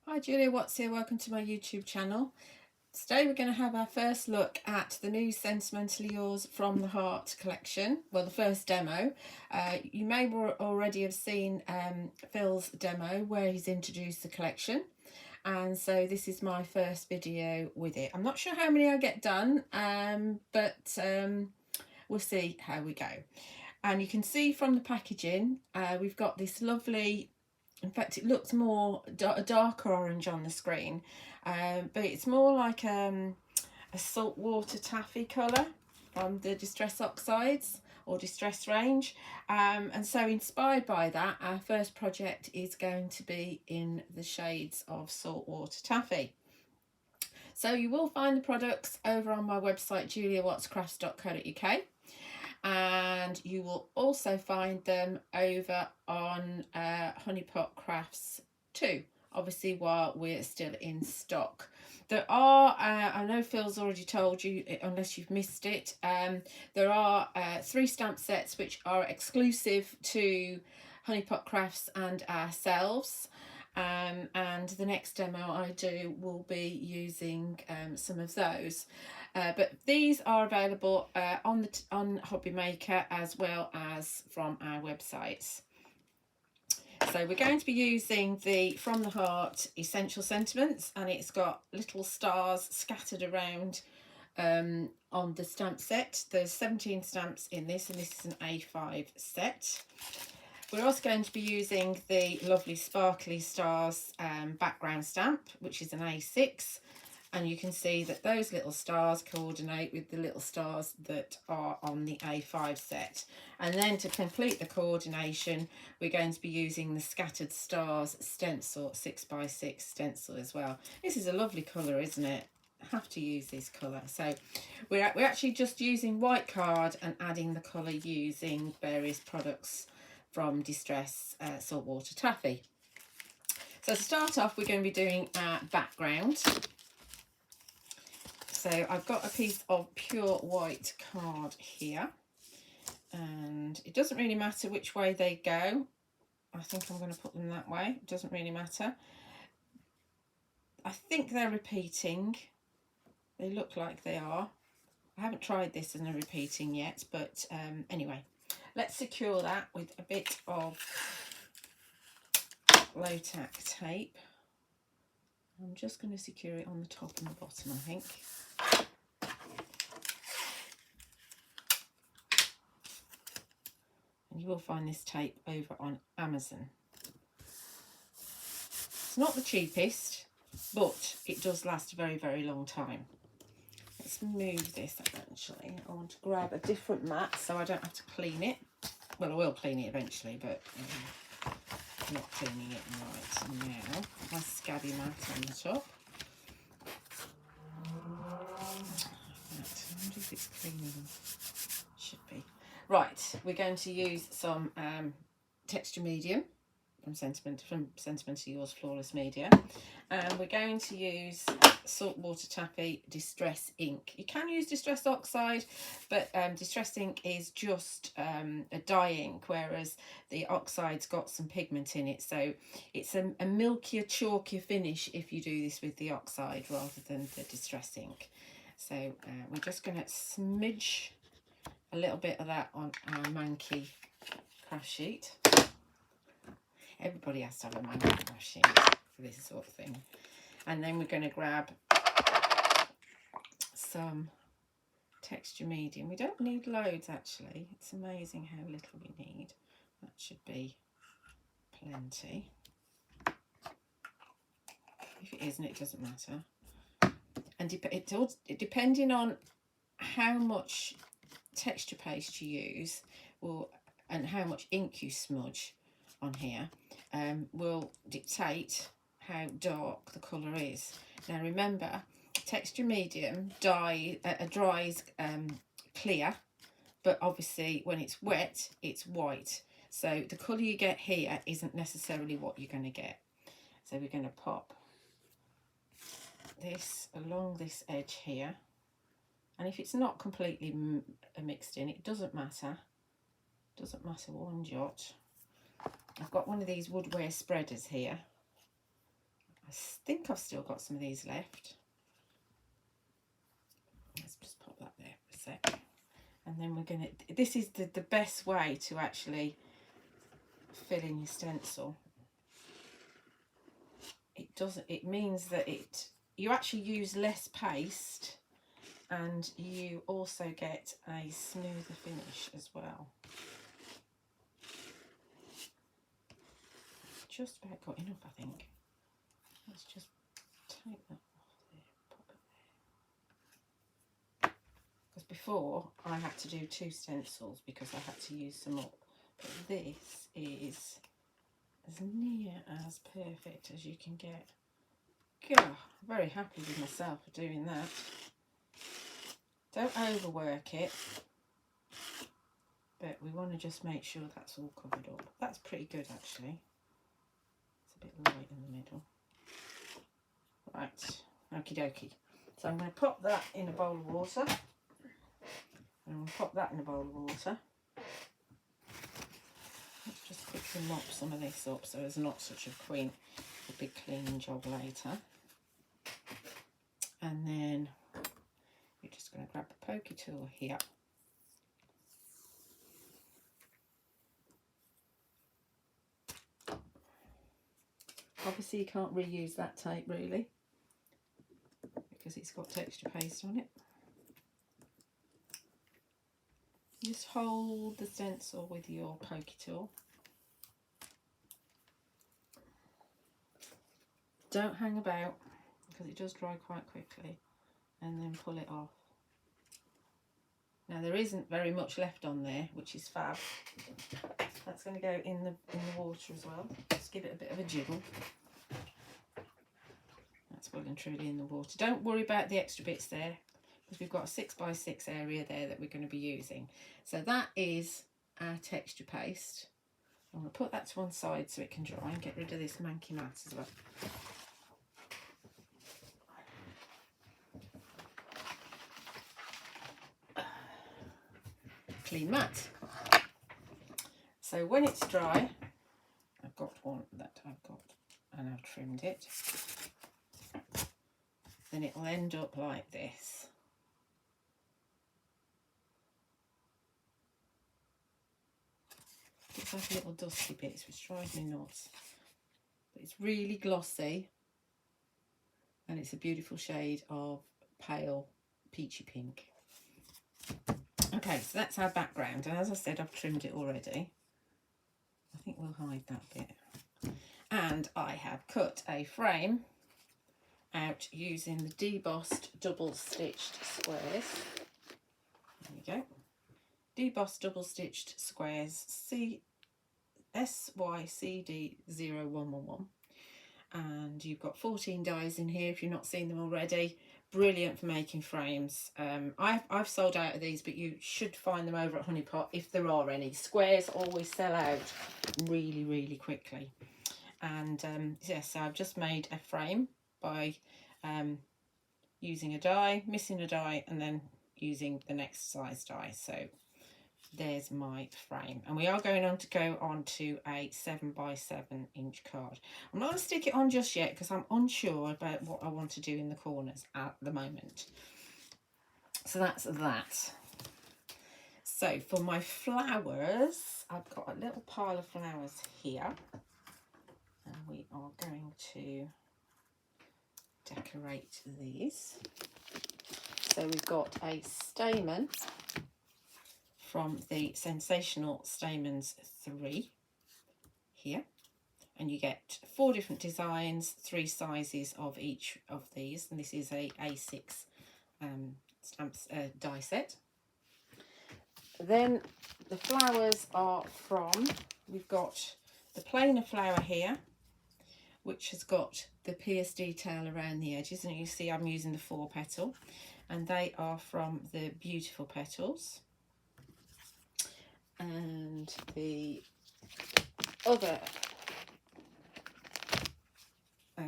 Hi Julia Watts here, welcome to my YouTube channel. Today we're going to have our first look at the new Sentimentally Yours From the Heart collection. Well, the first demo. You may already have seen Phil's demo where he's introduced the collection. And so this is my first video with it. I'm not sure how many I get done, but we'll see how we go. And you can see from the packaging, we've got this lovely, in fact it looks more a darker orange on the screen, but it's more like a saltwater taffy colour from the Distress Oxides or Distress range, and so inspired by that, our first project is going to be in the shades of Saltwater Taffy. So you will find the products over on my website juliawattscrafts.co.uk, and you will also find them over on Honeypot Crafts too, obviously while we're still in stock. There are, I know Phil's already told you, unless you've missed it, there are 3 stamp sets which are exclusive to Honeypot Crafts and ourselves. And the next demo I do will be using some of those. But these are available on Hobby Maker as well as from our websites. So we're going to be using the From the Heart Essential Sentiments, and it's got little stars scattered around on the stamp set. There's 17 stamps in this, and this is an A5 set. We're also going to be using the lovely Sparkly Stars background stamp, which is an A6. And you can see that those little stars coordinate with the little stars that are on the A5 set. And then to complete the coordination, we're going to be using the Scattered Stars Stencil, 6x6 stencil as well. This is a lovely colour, isn't it? I have to use this colour. So we're actually just using white card and adding the colour using various products from Distress Saltwater Taffy. So to start off, we're going to be doing our background. So I've got a piece of pure white card here, and it doesn't really matter which way they go. I think I'm going to put them that way. It doesn't really matter. I think they're repeating. They look like they are. I haven't tried this as a repeating yet, but anyway, let's secure that with a bit of low-tack tape. I'm just going to secure it on the top and the bottom, I think. And you will find this tape over on Amazon. It's not the cheapest, but it does last a very, very long time. Let's move this actually. I want to grab a different mat so I don't have to clean it. Well, I will clean it eventually, but I'm not cleaning it right now. My scabby mat on the top. I wonder if it's cleaning. Should be. Right, we're going to use some texture medium from Sentimentally Yours Flawless Media, and we're going to use Saltwater Taffy Distress Ink. You can use Distress Oxide, but Distress Ink is just a dye ink, whereas the Oxide's got some pigment in it, so it's a milkier, chalkier finish if you do this with the Oxide rather than the Distress Ink. So we're just going to smidge a little bit of that on our manky craft sheet. Everybody has to have a manky craft sheet for this sort of thing. And then we're going to grab some texture medium. We don't need loads actually. It's amazing how little we need. That should be plenty. If it isn't, it doesn't matter. And depending on how much texture paste you use and how much ink you smudge on here will dictate how dark the colour is. Now remember, texture medium dries clear, but obviously when it's wet it's white, so the colour you get here isn't necessarily what you're going to get. So we're going to pop this along this edge here, and if it's not completely mixed in, it doesn't matter one jot. I've got one of these Woodware spreaders here. I I think I've still got some of these left. Let's just pop that there for a sec. And then we're going to, this is the best way to actually fill in your stencil. It means that you actually use less paste, and you also get a smoother finish as well. Just about got enough, I think. Let's just take that off there, pop it there. Because before I had to do 2 stencils because I had to use some up. But this is as near as perfect as you can get. God, I'm very happy with myself for doing that. Don't overwork it, but we want to just make sure that's all covered up. That's pretty good actually. It's a bit light in the middle. Right, okie dokie. So I'm going to pop that in a bowl of water. And we'll pop that in a bowl of water. Let's just quickly mop some of this up so it's not such a big clean job later. And then we're just going to grab the pokey tool here. Obviously you can't reuse that tape really because it's got texture paste on it. Just hold the stencil with your pokey tool. Don't hang about because it does dry quite quickly, and then pull it off. Now there isn't very much left on there, which is fab. That's going to go in the water as well. Just give it a bit of a jiggle. That's well and truly in the water. Don't worry about the extra bits there, because we've got a 6x6 area there that we're going to be using. So that is our texture paste. I'm going to put that to one side so it can dry and get rid of this manky mat as well. Clean mat. So when it's dry, I've got one that I've got and I've trimmed it, then it will end up like this. It's like little dusty bits, which drives me nuts. But it's really glossy and it's a beautiful shade of pale peachy pink. Okay, so that's our background, and as I said, I've trimmed it already. I think we'll hide that bit. And I have cut a frame out using the Debossed double stitched squares. There we go. Debossed double stitched squares SYCD01111. And you've got 14 dies in here if you've not seen them already. Brilliant for making frames. I've sold out of these, but you should find them over at Honeypot if there are any. Squares always sell out really, really quickly. And yes, so I've just made a frame by using a die, missing a die, and then using the next size die. So there's my frame, and we are going on to go on to a 7x7 inch card. I'm not going to stick it on just yet because I'm unsure about what I want to do in the corners at the moment. So that's that. So for my flowers, I've got a little pile of flowers here, and we are going to decorate these. So we've got a stamen from the Sensational Stamens 3 here, and you get 4 different designs, 3 sizes of each of these, and this is a A6 stamps die set. Then the flowers are from, we've got the plainer flower here, which has got the pierced detail around the edges, and you see I'm using the 4 petal, and they are from the Beautiful Petals. And the other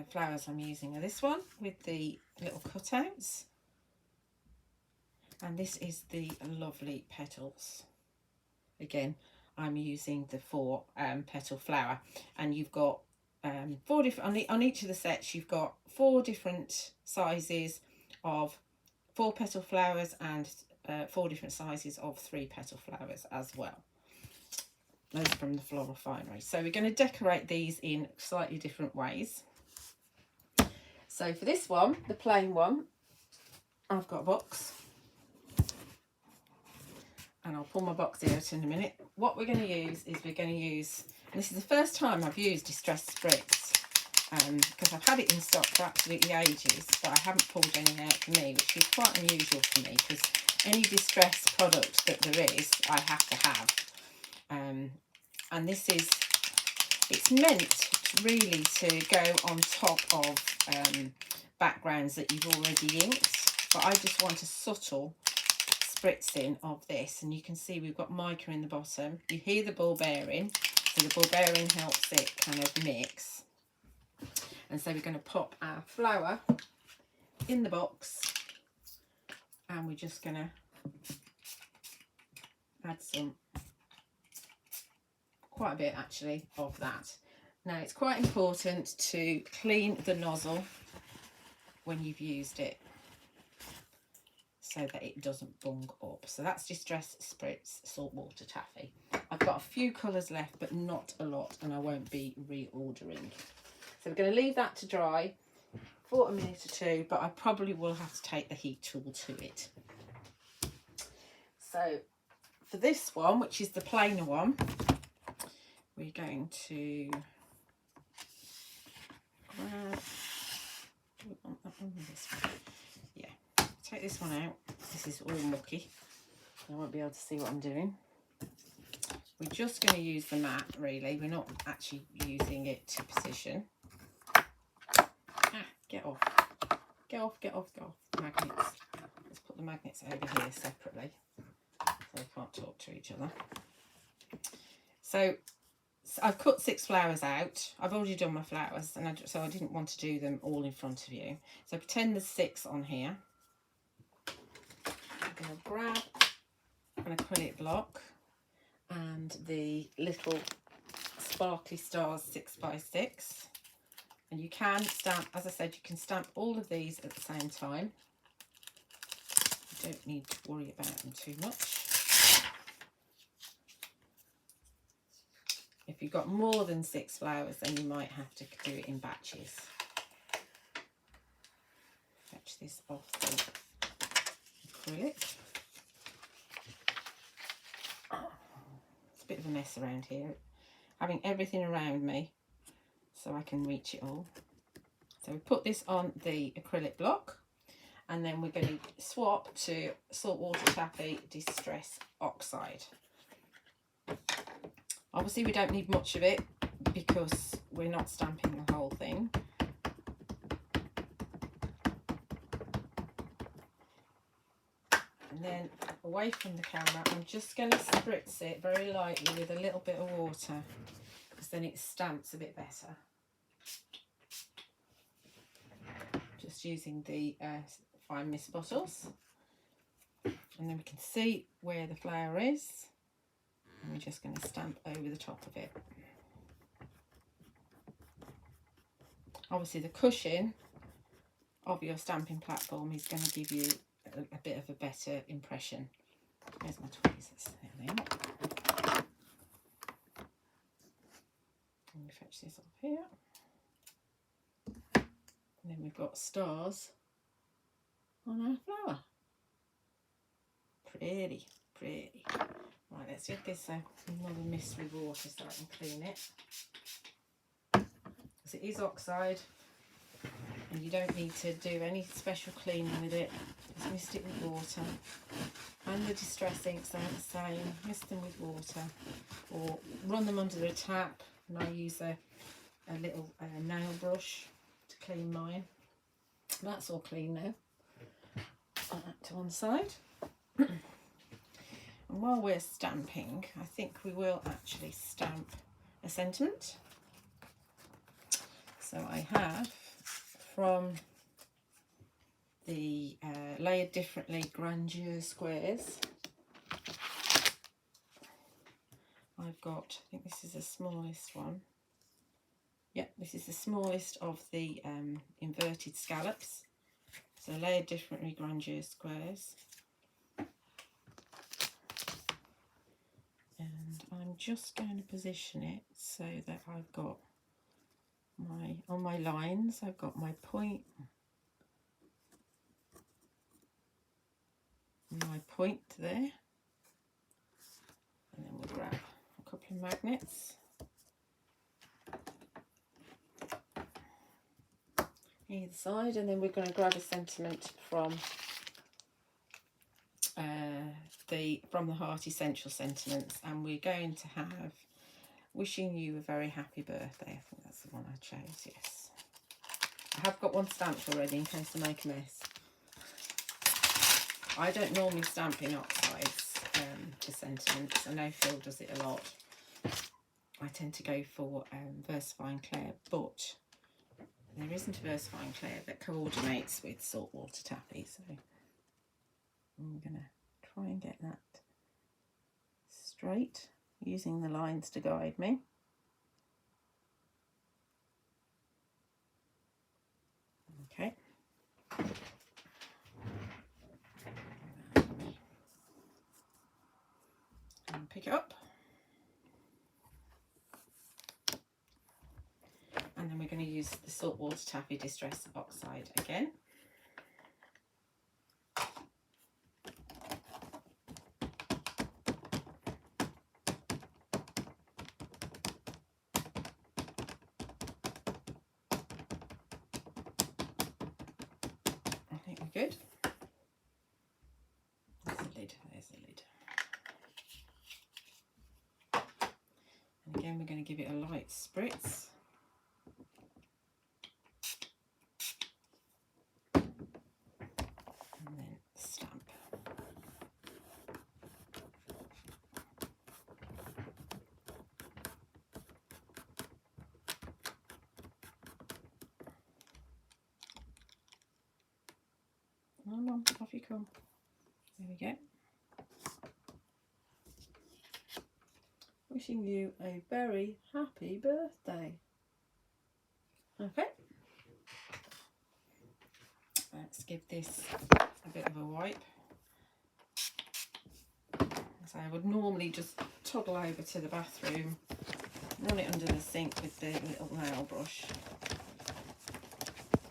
flowers I'm using are this one with the little cutouts, and this is the lovely Petals. Again, I'm using the 4 petal flower, and you've got 4 different, on each of the sets you've got 4 different sizes of 4 petal flowers and 4 different sizes of 3 petal flowers as well. Those are from the Floral Finery. So we're going to decorate these in slightly different ways. So for this one, the plain one, I've got a box. And I'll pull my box out in a minute. What we're going to use is and this is the first time I've used distressed Spritz, because I've had it in stock for absolutely ages, but I haven't pulled any out for me, which is quite unusual for me, because any distressed product that there is, I have to have. And it's meant really to go on top of backgrounds that you've already inked, but I just want a subtle spritzing of this, and you can see we've got mica in the bottom. You hear the ball bearing, so the ball bearing helps it kind of mix. And so we're going to pop our flower in the box, and we're just going to add quite a bit actually of that. Now it's quite important to clean the nozzle when you've used it, so that it doesn't bung up. So that's Distressed Spritz Saltwater Taffy. I've got a few colours left, but not a lot, and I won't be reordering. So we're going to leave that to dry for a minute or two, but I probably will have to take the heat tool to it. So for this one, which is the plainer one, we're going to grab, do we want that one or this one? Yeah. Take this one out. This is all mucky. I won't be able to see what I'm doing. We're just going to use the mat, really. We're not actually using it to position. Get off. Get off, get off, get off. Magnets. Let's put the magnets over here separately, so they can't talk to each other. So I've cut 6 flowers out. I've already done my flowers, and so I didn't want to do them all in front of you. So pretend there's 6 on here. I'm going to grab an acrylic block and the little Sparkly Stars 6x6, and you can stamp, as I said, you can stamp all of these at the same time. You don't need to worry about them too much. If you've got more than 6 flowers, then you might have to do it in batches. Fetch this off the acrylic. It's a bit of a mess around here, having everything around me so I can reach it all. So we put this on the acrylic block, and then we're going to swap to Saltwater Taffy Distress Oxide. Obviously we don't need much of it because we're not stamping the whole thing. And then away from the camera, I'm just going to spritz it very lightly with a little bit of water, because then it stamps a bit better. Just using the fine mist bottles, and then we can see where the flower is, and we're just going to stamp over the top of it. Obviously the cushion of your stamping platform is going to give you a bit of a better impression. There's my tweezers. There they are. And we fetch this up here. And then we've got stars on our flower. Pretty, pretty. Right, let's get this another mist with water so I can clean it. Because it is oxide, and you don't need to do any special cleaning with it. Just mist it with water. And the distress inks are the same. Mist them with water, or run them under a tap. And I use a little nail brush to clean mine. That's all clean now. Put that to one side. And while we're stamping, I think we will actually stamp a sentiment. So I have from the Layered Differently Grandeur squares. I've got, I think this is the smallest one. Yep, this is the smallest of the inverted scallops. So layered differently Grandeur squares. And I'm just going to position it so that I've got on my lines, I've got my point there. And then we'll grab a couple of magnets. Either side, and then we're going to grab a sentiment from the Heart Essential Sentiments, and we're going to have wishing you a very happy birthday. I think that's the one I chose. Yes, I have got one stamped already in case I make a mess. I don't normally stamp in oxides for sentiments. I know Phil does it a lot. I tend to go for Versifying Clay, but there isn't a Versifying Clay that coordinates with Saltwater Taffy, so I'm going to try and get that straight using the lines to guide me. Okay. And pick it up. And then we're going to use the Saltwater Taffy Distress Oxide again. I think we're good. There's the lid, there's the lid. And again, we're going to give it a light spritz. And then stamp. Come on, off you come. There we go. Wishing you a very happy birthday. Okay. Let's give this a bit of a wipe. So I would normally just toddle over to the bathroom, run it under the sink with the little nail brush.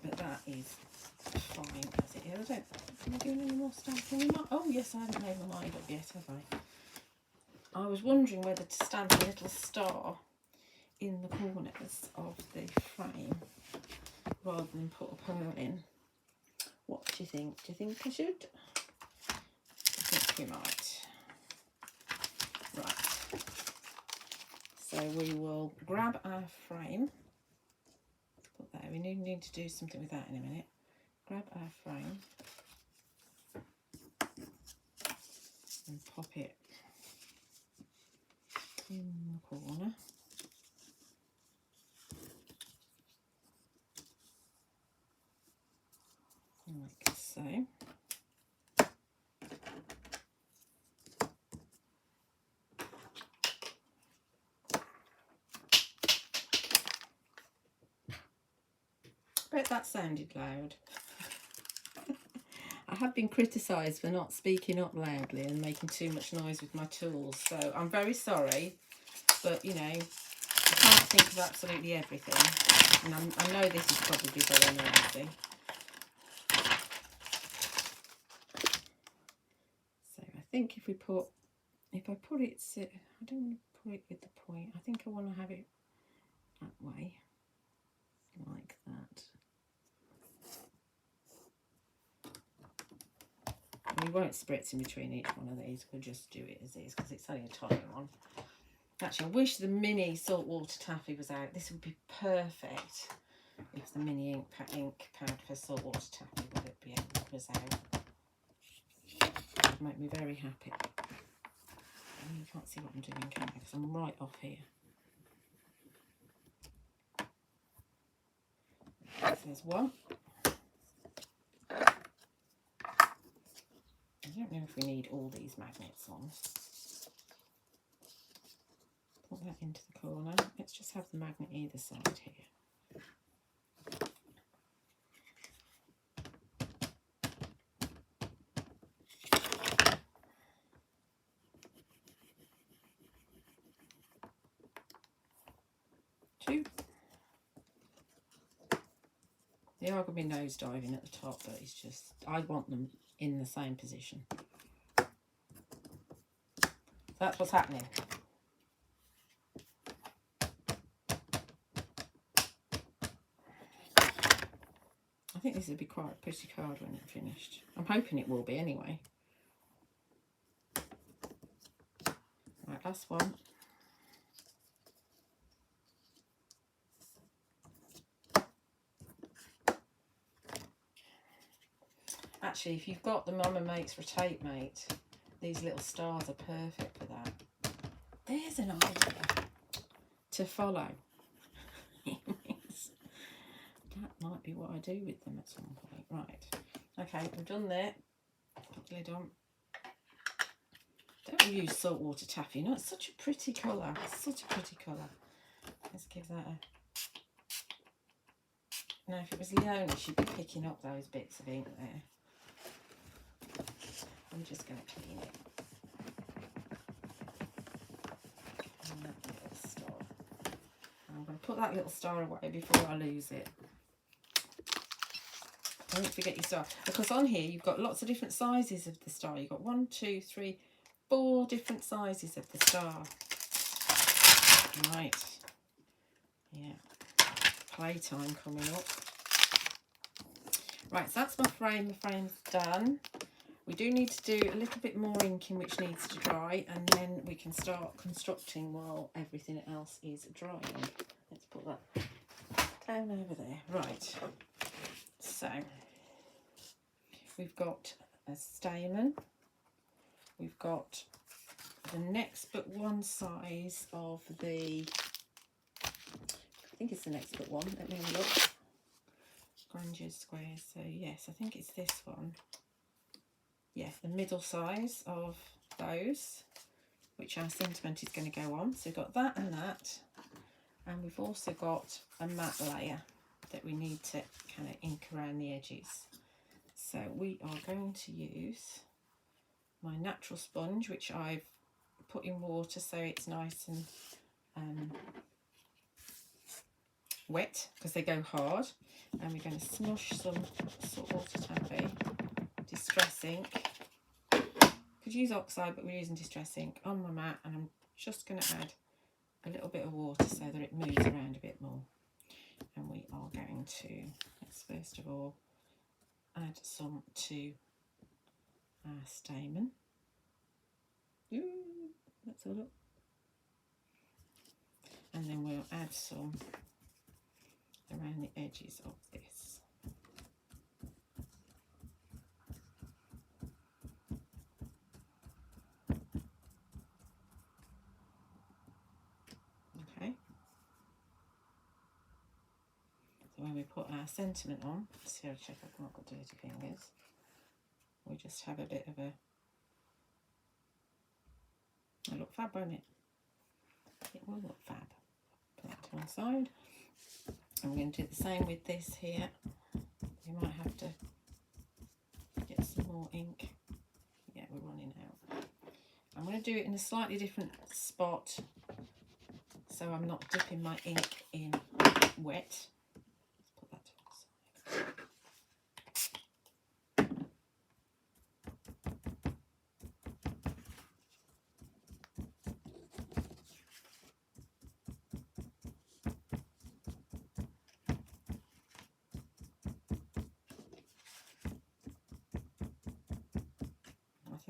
But that is fine as it is. Am I doing any more stamping? Oh yes, I haven't made my mind up yet, have I? I was wondering whether to stamp a little star in the corners of the frame rather than put a pearl in. What do you think? Do you think I should? I think we might. Right. So we will grab our frame. Put there. We need to do something with that in a minute. Grab our frame and pop it in the corner. Like so. Bet that sounded loud. I have been criticised for not speaking up loudly and making too much noise with my tools, so I'm very sorry, but you know, I can't think of absolutely everything, and I know this is probably very noisy. So I think if I put it, I don't want to put it with the point, I think I want to have it that way, like that. We won't spritz in between each one of these, we'll just do it as is because it's only a tiny one. Actually, I wish the mini Saltwater Taffy was out. This would be perfect if the mini ink pad for Saltwater Taffy was out. It would make me very happy. And you can't see what I'm doing, can you? Because I'm right off here. So there's one. I don't know if we need all these magnets on. put that into the corner. Let's just have the magnet either side here. Two. They are going to be nose diving at the top, but it's just, I want them in the same position. That's what's happening. I think this will be quite a pretty card when it's finished. I'm hoping it will be anyway. Right, last one. Actually, if you've got the Mama Makes for Tape Mate, these little stars are perfect for that. There's an idea to follow. That might be what I do with them at some point. Right. Okay, we're done there. Put the lid on. Don't we use Saltwater Taffy? You know, it's such a pretty colour. Such a pretty colour. Let's give that a... Now, if it was Leona, she'd be picking up those bits of ink there. I'm just going to clean it. And that little star. I'm going to put that little star away before I lose it. Don't forget your star. Because on here, you've got lots of different sizes of the star. You've got 1, 2, 3, 4 different sizes of the star. Right. Yeah. Playtime coming up. Right, so that's my frame. The frame's done. We do need to do a little bit more inking, which needs to dry, and then we can start constructing while everything else is drying. Let's put that down over there. Right, so we've got a stamen. We've got the next but one size of the, I think it's the next but one. Let me have a look. Grandeur square. So yes, I think it's this one. Yeah, the middle size of those, which our sentiment is going to go on. So we've got that, and we've also got a matte layer that we need to kind of ink around the edges. So we are going to use my natural sponge, which I've put in water so it's nice and wet, because they go hard. And we're going to smush some Saltwater Taffy Distress ink. Could use Oxide, but we're using Distress ink on my mat, and I'm just going to add a little bit of water so that it moves around a bit more. And we are going to, let's first of all add some to our stamen. Ooh, let's have a look. And then we'll add some around the edges of this. Okay. So when we put our sentiment on, see how to check I've not got dirty fingers, we just have a bit of a, it'll look fab, won't it? It will look fab. Put that to one side. And we're going to do the same with this here. We might have to get some more ink. Yeah, we're running out. I'm going to do it in a slightly different spot, so I'm not dipping my ink in wet. Let's put that to one side.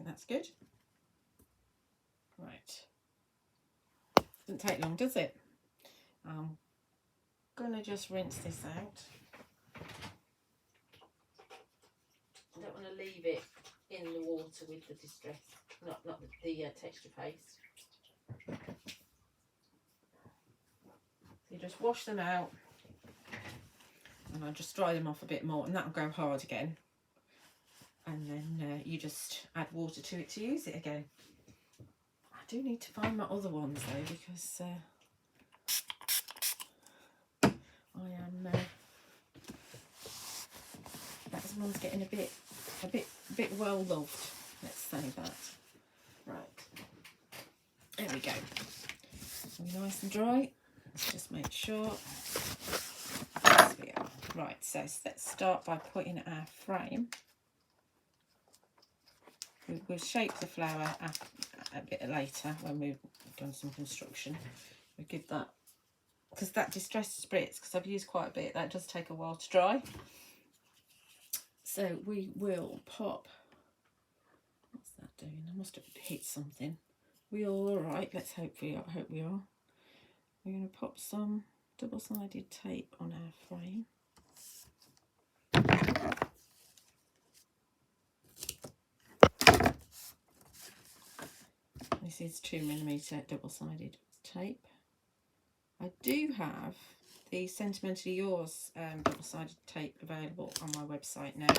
That's good. Right. Doesn't take long, does it? I'm gonna just rinse this out. I don't want to leave it in the water with the distress, not the texture paste. So you just wash them out, and I'll just dry them off a bit more, and that'll go hard again. And then you just add water to it to use it again. I do need to find my other ones though, because I am that one's getting a bit well loved. Let's say that. Right, there we go. Are we nice and dry? Let's just make sure. Yes, we are. Right, so let's start by putting our frame. We'll shape the flower a bit later when we've done some construction. We'll give that, because that distressed spritz, because I've used quite a bit, that does take a while to dry. So we will pop, what's that doing? I must have hit something. We all right? Let's hope we are. Hope we are. We're going to pop some double-sided tape on our frame. This is 2mm double-sided tape. I do have the Sentimentally Yours double-sided tape available on my website now.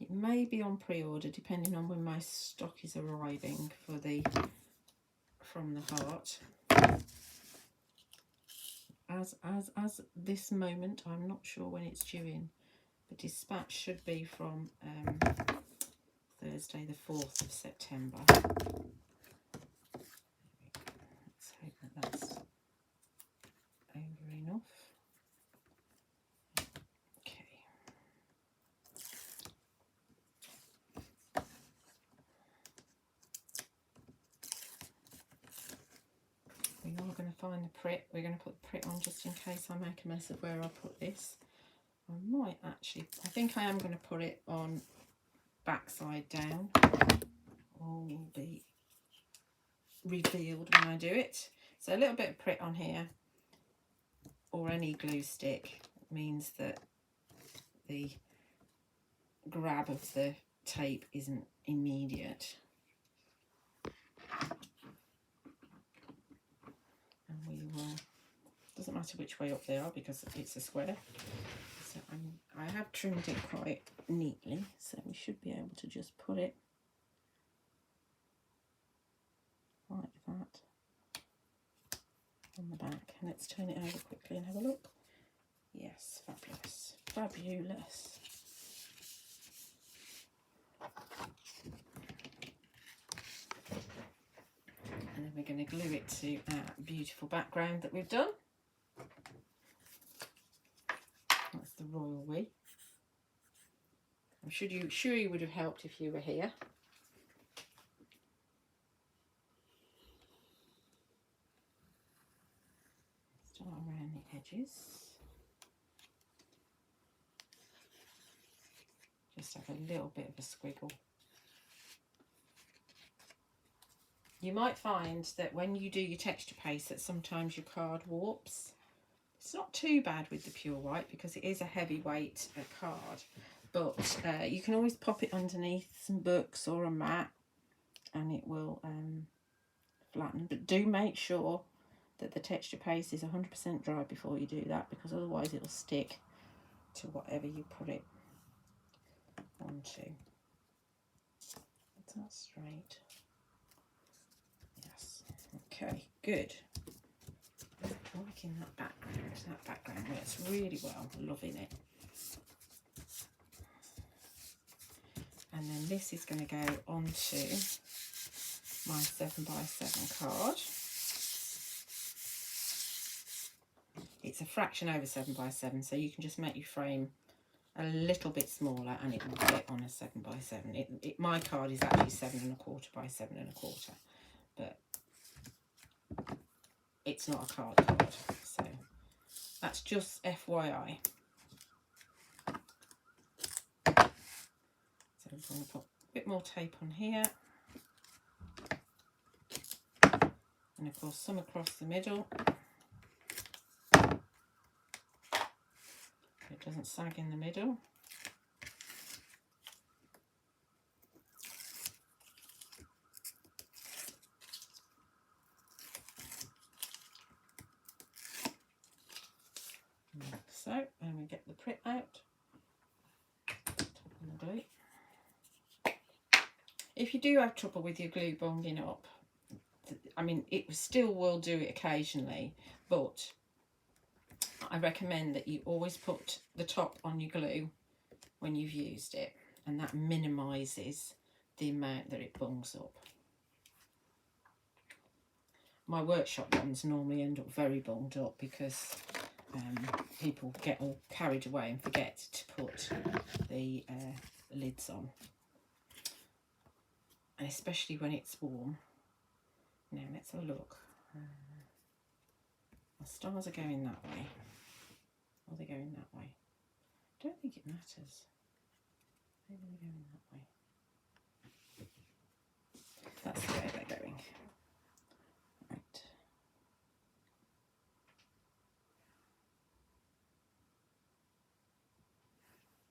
It may be on pre-order depending on when my stock is arriving for the From the Heart. As this moment, I'm not sure when it's due in. The dispatch should be from Thursday the 4th of September. Let's hope that that's over enough. Okay. We are going to find the Pritt. We're going to put the Pritt on just in case I make a mess of where I put this. I might actually, I think I am going to put it on backside down. All will be revealed when I do it. So a little bit of Pritt on here, or any glue stick, means that the grab of the tape isn't immediate. And we will, doesn't matter which way up they are because it's a square. So I have trimmed it quite neatly, so we should be able to just put it like that on the back. And let's turn it over quickly and have a look. Yes, fabulous, fabulous. And then we're going to glue it to our beautiful background that we've done. That's the royal we. I'm sure you would have helped if you were here. Start around the edges. Just have a little bit of a squiggle. You might find that when you do your texture paste that sometimes your card warps. It's not too bad with the pure white because it is a heavyweight card, but you can always pop it underneath some books or a mat and it will flatten. But do make sure that the texture paste is 100% dry before you do that, because otherwise it will stick to whatever you put it onto. Is that straight? Yes. Okay, good. Liking that background. That background works really well. Loving it. And then this is going to go onto my 7x7 card. It's a fraction over 7x7, so you can just make your frame a little bit smaller and it will fit on a 7x7. My card is actually 7¼ by 7¼ but it's not a card, so that's just FYI. So I'm going to put a bit more tape on here, and of course some across the middle. It doesn't sag in the middle. Like so, and we get the Pritt out, top on the glue. if you do have trouble with your glue bunging up, I mean, it still will do it occasionally, but I recommend that you always put the top on your glue when you've used it, and that minimises the amount that it bungs up. My workshop ones normally end up very bunged up because people get all carried away and forget to put the lids on, and especially when it's warm. Now let's have a look. My stars are going that way. Are they going that way? I don't think it matters. Maybe they're going that way. That's the way they're going. Right.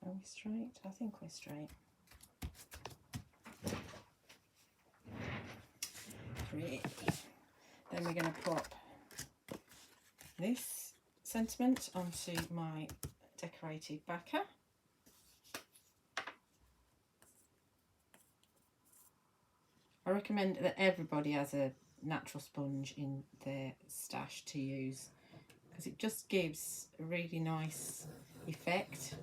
Are we straight? I think we're straight. Pretty. Then we're going to pop this sentiment onto my decorated backer. I recommend that everybody has a natural sponge in their stash to use, because it just gives a really nice effect.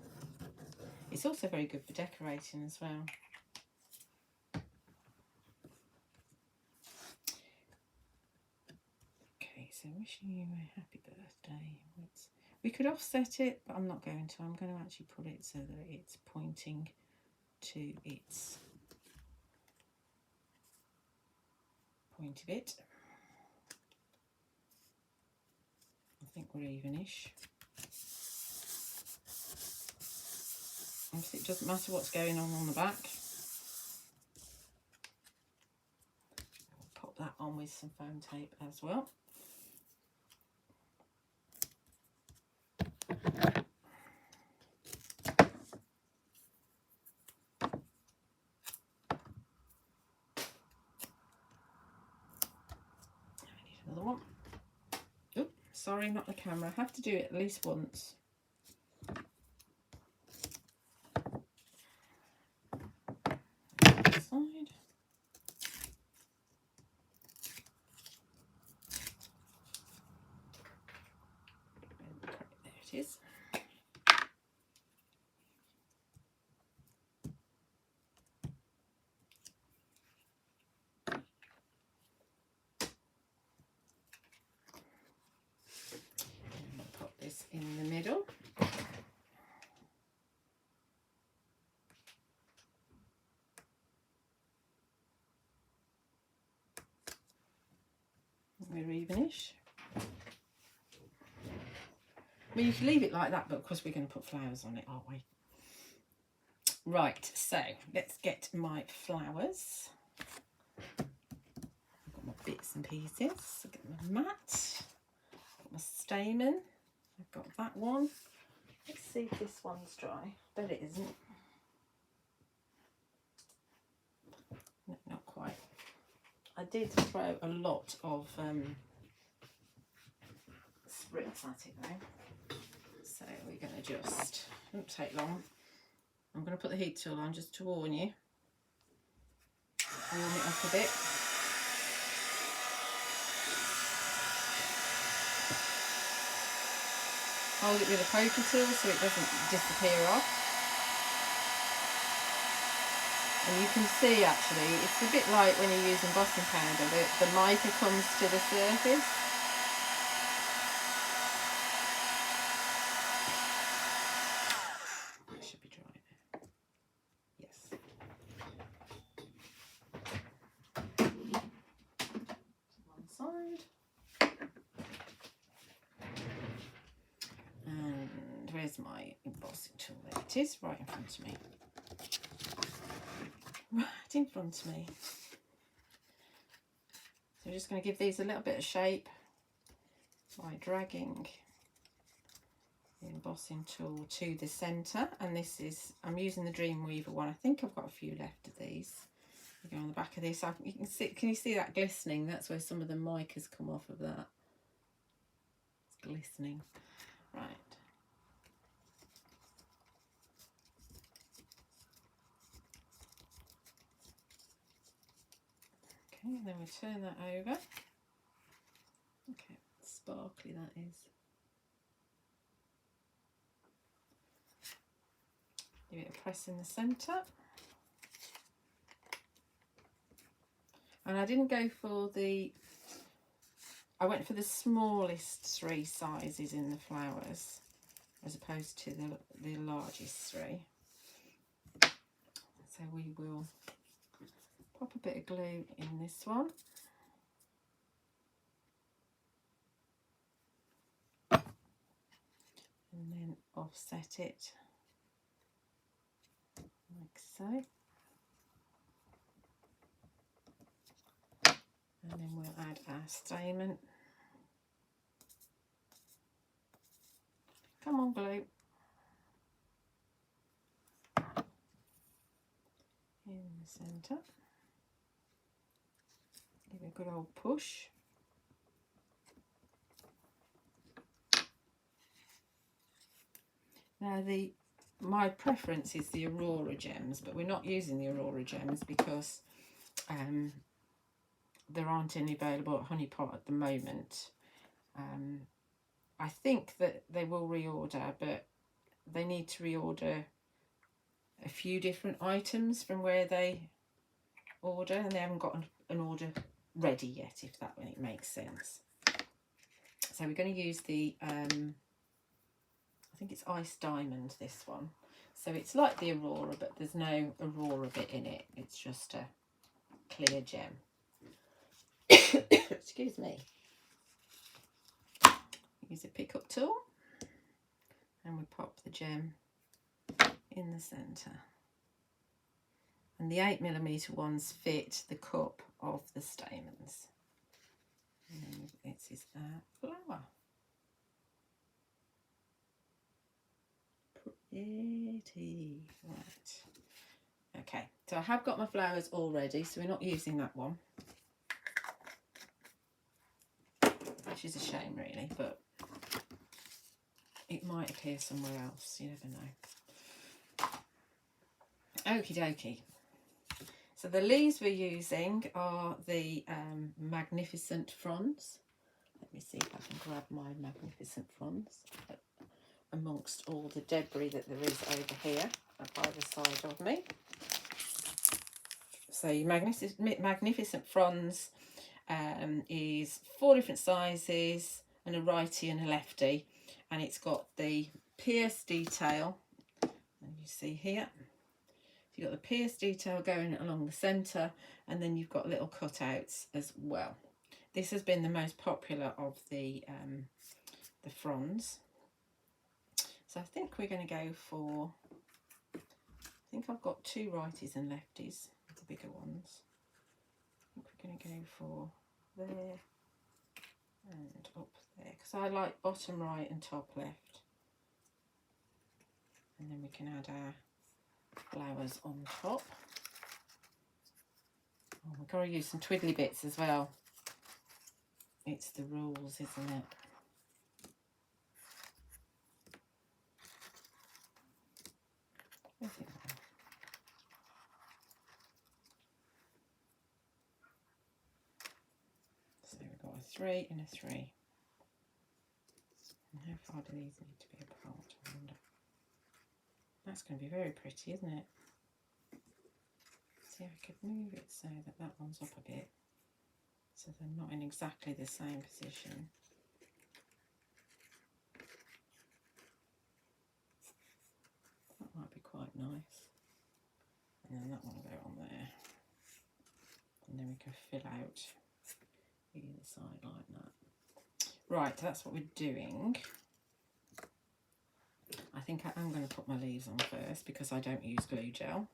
It's also very good for decorating as well. Okay, so wishing you a happy birthday. We could offset it, but I'm not going to. I'm going to actually put it so that it's pointing to its pointy bit. I think we're evenish. Obviously it doesn't matter what's going on the back. I'll pop that on with some foam tape as well. Another one. Oh, sorry, not the camera. I have to do it at least once. Side. There it is. Pop this in the middle. We're evenish. Well, you can leave it like that, but of course we're going to put flowers on it, aren't we? Right, so let's get my flowers. I've got my bits and pieces. I've got my mat, I've got my stamen, I've got that one. Let's see if this one's dry. Bet it isn't. No, not quite. I did throw a lot of Spritz at it though, so we're going to just, it won't take long. I'm going to put the heat tool on just to warn you. Warm it up a bit. Hold it with a poker tool so it doesn't disappear off. And you can see actually, it's a bit like when you're using embossing powder, the mica comes to the surface. It should be dry now. Yes. One side. And where's my embossing tool? There it is, right in front of me. Right in front of me. So we're just going to give these a little bit of shape by dragging the embossing tool to the centre. And this is, I'm using the Dreamweaver one. I think I've got a few left of these. Go on the back of this. You can see, can you see that glistening? That's where some of the micas come off of that. It's glistening. Right. then we turn that over. Look how sparkly that is. Give it a press in the centre. And I didn't go for I went for the smallest 3 sizes in the flowers as opposed to the largest 3. So we will pop a bit of glue in this one. And then offset it like so. And then we'll add our stamen. Come on, glue. In the centre. Give it a good old push. Now my preference is the Aurora gems, but we're not using the Aurora gems because there aren't any available at Honeypot at the moment. I think that they will reorder, but they need to reorder a few different items from where they order, and they haven't got an order ready yet, if that makes sense. So we're going to use the I think it's Ice Diamond, this one. So it's like the Aurora, but there's no Aurora bit in it. It's just a clear gem. Excuse me. Use a pickup tool and we pop the gem in the centre. And the 8mm ones fit the cup of the stamens. And this is our flower. Pretty. Right. Okay, so I have got my flowers all ready, so we're not using that one. Which is a shame really, but it might appear somewhere else, you never know. Okie dokie. So the leaves we're using are the Magnificent Fronds. Let me see if I can grab my Magnificent Fronds amongst all the debris that there is over here by the side of me. So your Magnificent Fronds is 4 different sizes, and a righty and a lefty, and it's got the pierced detail, and you see here. So you've got the pierced detail going along the centre, and then you've got little cutouts as well. This has been the most popular of the fronds. So I think we're going to go for, I think I've got 2 righties and lefties, the bigger ones. I think we're going to go for there and up there, because I like bottom right and top left. And then we can add our flowers on top. Oh, we've got to use some twiddly bits as well. It's the rules, isn't it? Where's it gone? So we've got a 3 and a 3. And how far do these need to be apart, I wonder? That's going to be very pretty, isn't it? See, I could move it so that that one's up a bit, so they're not in exactly the same position. That might be quite nice. And then that one will go on there. And then we can fill out either side like that. Right, that's what we're doing. I think I am going to put my leaves on first because I don't use glue gel.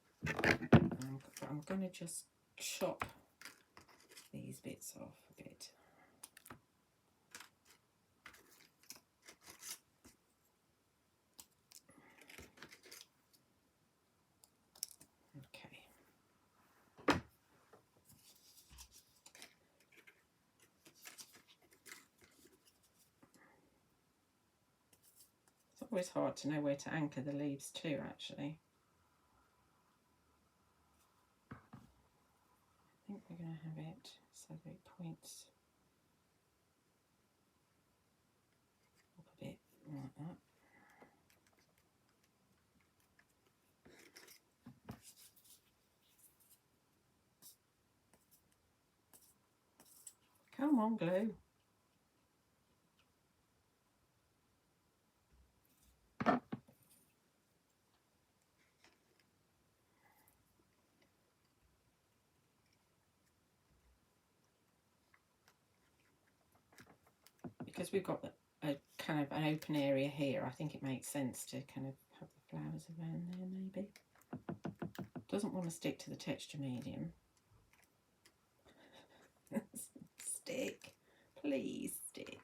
I'm going to just chop these bits off a bit. Okay. It's always hard to know where to anchor the leaves too, actually. I think we're going to have it it so that it points up a bit like that. Come on, glue. Because we've got a kind of an open area here, I think it makes sense to kind of have the flowers around there maybe. Doesn't want to stick to the texture medium. Stick, please stick.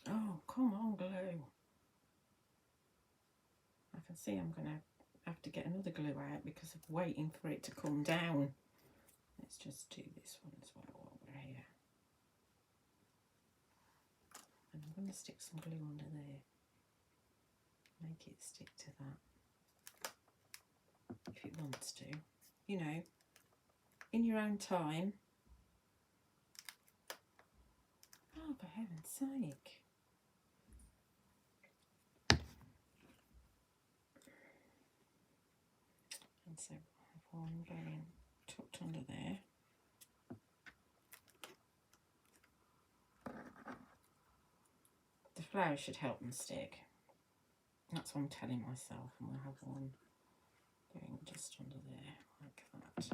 Oh, come on, glue. I can see I'm going to have to get another glue out because of waiting for it to come down. Let's just do this one as well while we're here. And I'm going to stick some glue under there. Make it stick to that. If it wants to. You know, in your own time. Oh, for heaven's sake. And so I have one going tucked under there. The flowers should help them stick. That's what I'm telling myself, and we'll have one going just under there, like that.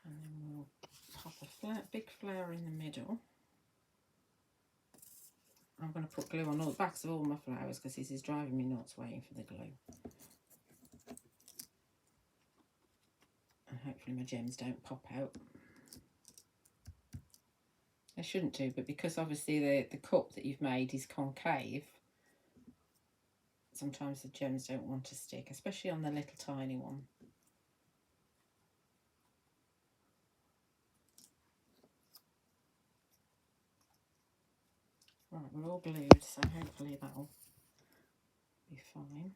And then we'll pop a big flower in the middle. I'm going to put glue on all the backs of all my flowers because this is driving me nuts waiting for the glue. And hopefully my gems don't pop out. They shouldn't do, but because obviously the cup that you've made is concave, sometimes the gems don't want to stick, especially on the little tiny one. Right, we're all glued, so hopefully that'll be fine.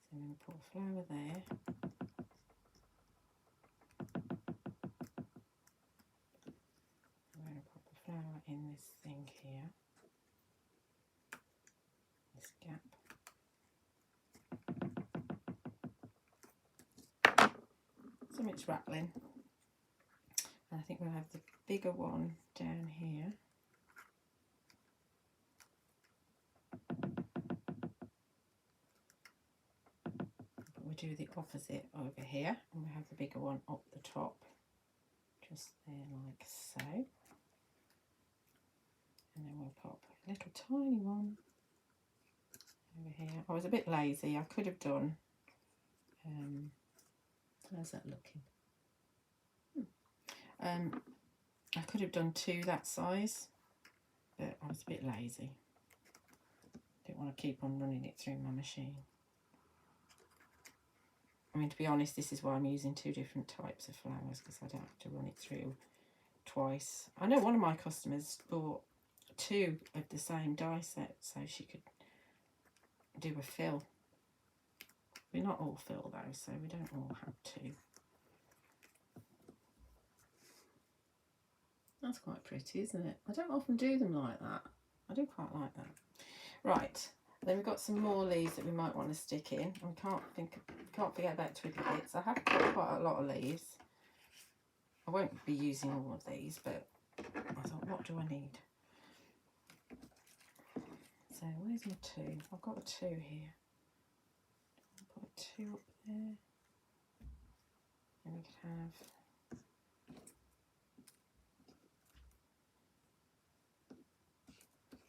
So I'm going to put a flower there. I'm going to put a flower in this thing here, this gap. Something's rattling. And I think we'll have the bigger one down here. We'll do the opposite over here, and we'll have the bigger one up the top, just there like so. And then we'll pop a little tiny one over here. I was a bit lazy. I could have done, how's that looking? I could have done two that size, but I was a bit lazy. Didn't want to keep on running it through my machine. I mean, to be honest, this is why I'm using two different types of flowers, because I don't have to run it through twice. I know one of my customers bought two of the same die set so she could do a fill. We're not all fill though, so we don't all have two. That's quite pretty, isn't it? I don't often do them like that. I do quite like that. Right. Then we've got some more leaves that we might want to stick in. We can't forget about twiddly bits. I have got quite a lot of leaves. I won't be using all of these, but I thought, what do I need? So where's my two? I've got a two here. I'll put a two up there. And we could have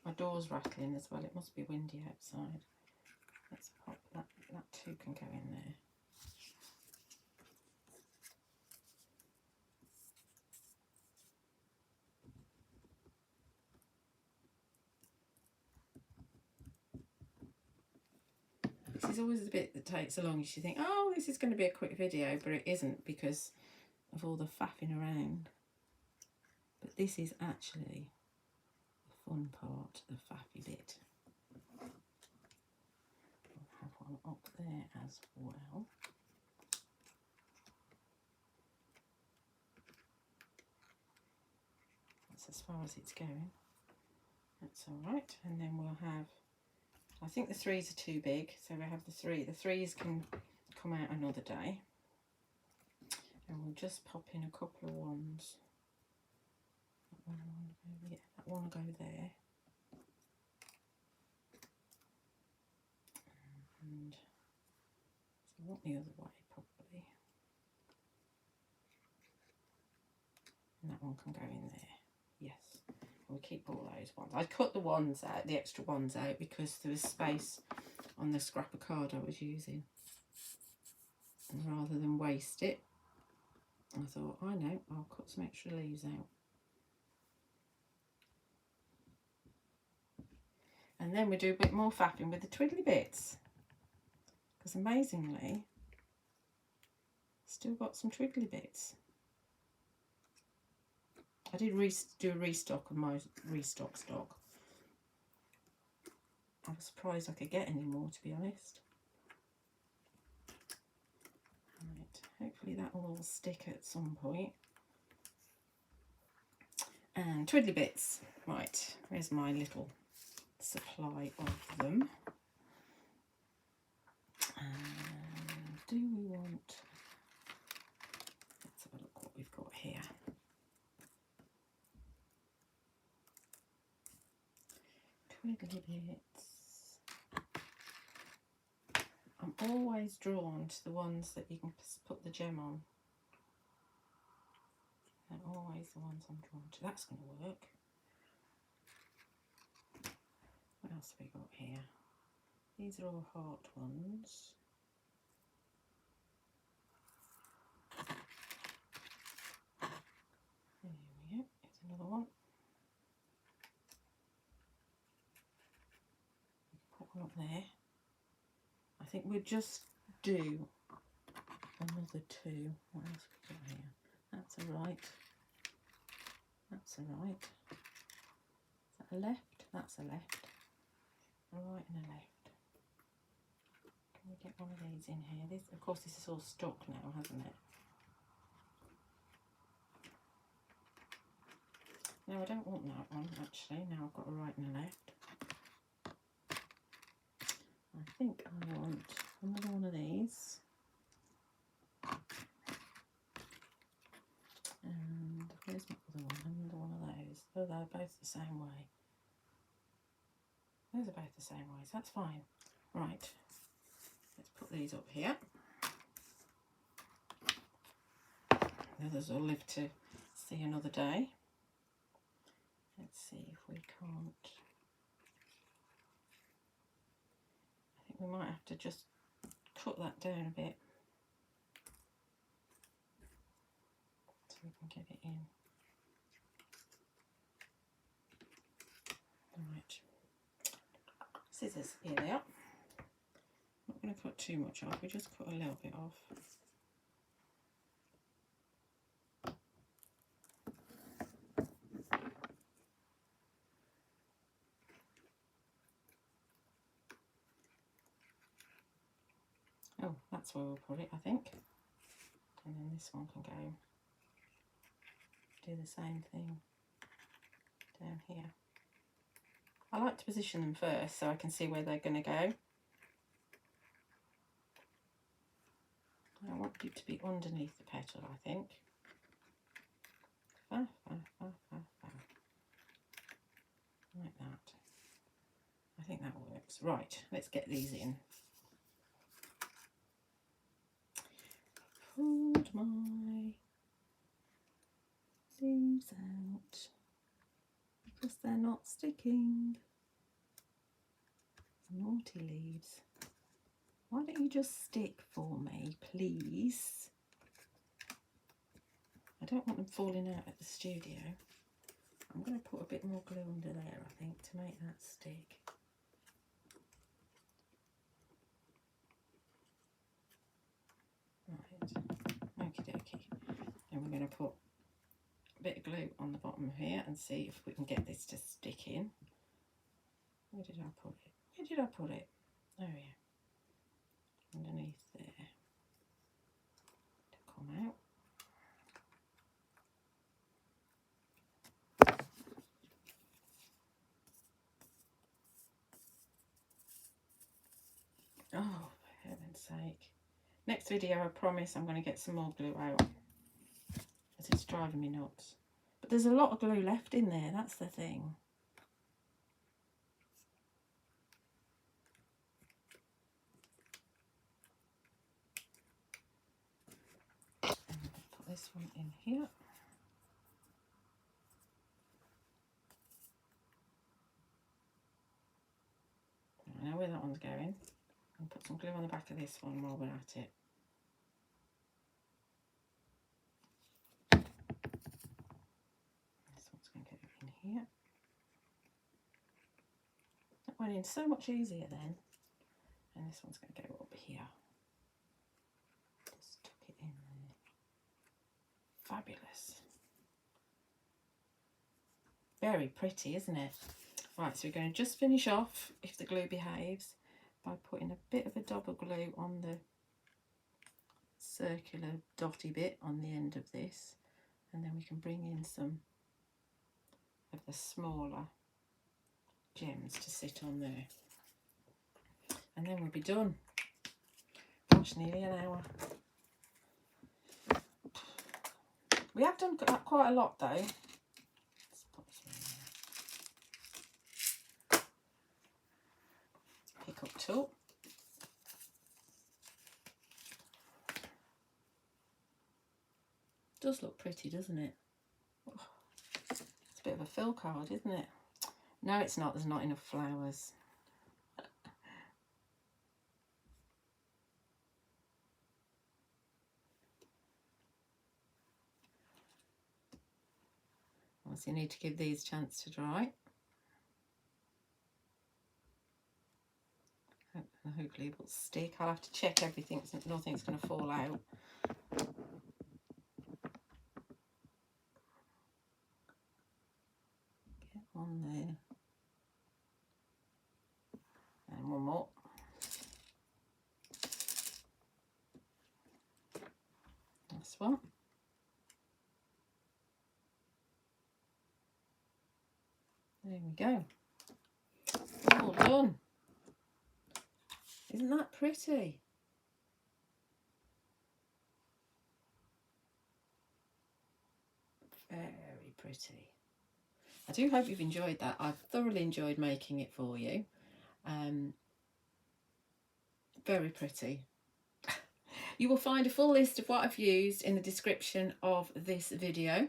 my door's rattling as well. It must be windy outside. Let's pop that two can go in there. This is always the bit that takes the longest. You think, oh, this is going to be a quick video, but it isn't because of all the faffing around. But this is actually the fun part, the faffy bit. I'll have one up there as well. That's as far as it's going. That's all right. And then we'll have, I think the threes are too big, so we have the three. The threes can come out another day. And we'll just pop in a couple of ones. That one will go there. And so I want the other way probably. And that one can go in there. Yes. We'll keep all those ones. I cut the ones out, the extra ones out, because there was space on the scrap of card I was using. And rather than waste it, I thought, I know, I'll cut some extra leaves out. And then we do a bit more faffing with the twiddly bits. Because amazingly, still got some twiddly bits. I did do a restock of my restock stock. I was surprised I could get any more, to be honest. Right, hopefully that will all stick at some point. And twiddly bits. Right, where's my little supply of them? And do we want... Let's have a look what we've got here. Twiddly bits. I'm always drawn to the ones that you can put the gem on. They're always the ones I'm drawn to. That's going to work. What else have we got here? These are all heart ones. There we go. Here's another one. Put one up there. I think we'll just do another two. What else have we got here? That's a right. That's a right. Is that a left? That's a left. A right and a left. Can we get one of these in here? This, of course, this is all stock now, hasn't it? No, I don't want that one actually. Now I've got a right and a left. I think I want another one of these. And where's my other one? Another one of those. Oh, they're both the same way. Those are both the same ways. That's fine. Right. Let's put these up here. The others will live to see another day. Let's see if we can't. I think we might have to just cut that down a bit so we can get it in. Right. Scissors, here they are. Not going to cut too much off, we just cut a little bit off. Oh, that's where we'll put it, I think. And then this one can go, do the same thing down here. I like to position them first so I can see where they're going to go. I want it to be underneath the petal, I think. Like that. I think that works. Right, let's get these in. Pulled my leaves out because they're not sticking. Naughty leaves. Why don't you just stick for me, please? I don't want them falling out at the studio. I'm going to put a bit more glue under there, I think, to make that stick. Right, okie dokie. And we're going to put bit of glue on the bottom here and see if we can get this to stick in. Where did I put it? Where did I put it? Oh yeah, underneath there. To come out. Oh, for heaven's sake. Next video, I promise I'm going to get some more glue out, as it's driving me nuts. But there's a lot of glue left in there, that's the thing. And put this one in here. I know where that one's going. And put some glue on the back of this one while we're at it. This one's going to go in here. That went in so much easier then. And this one's going to go up here. Just tuck it in there. Fabulous. Very pretty, isn't it? Right, so we're going to just finish off, if the glue behaves, by putting a bit of a dab of glue on the circular dotty bit on the end of this, and then we can bring in some of the smaller gems to sit on there, and then we'll be done. Gosh, nearly an hour. We have done quite a lot though. Let's put some in there. Pick up tool. Does look pretty, doesn't it? Oh, it's a bit of a fill card, isn't it? No, it's not. There's not enough flowers. So you need to give these a chance to dry. And hopefully it will stick. I'll have to check everything so nothing's going to fall out. Get on there. And one more. This one. There we go. All done. Isn't that pretty? Very pretty. I do hope you've enjoyed that. I've thoroughly enjoyed making it for you. Very pretty. You will find a full list of what I've used in the description of this video.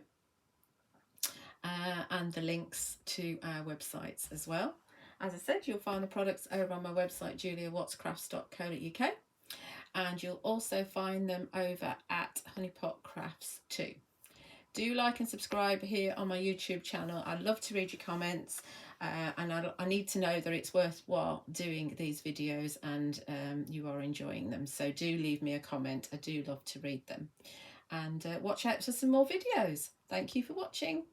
And the links to our websites as well. As I said, you'll find the products over on my website, juliawattscrafts.co.uk, and you'll also find them over at Honeypot Crafts too. Do like and subscribe here on my YouTube channel. I'd love to read your comments, and I need to know that it's worthwhile doing these videos and you are enjoying them. So do leave me a comment. I do love to read them. And watch out for some more videos. Thank you for watching.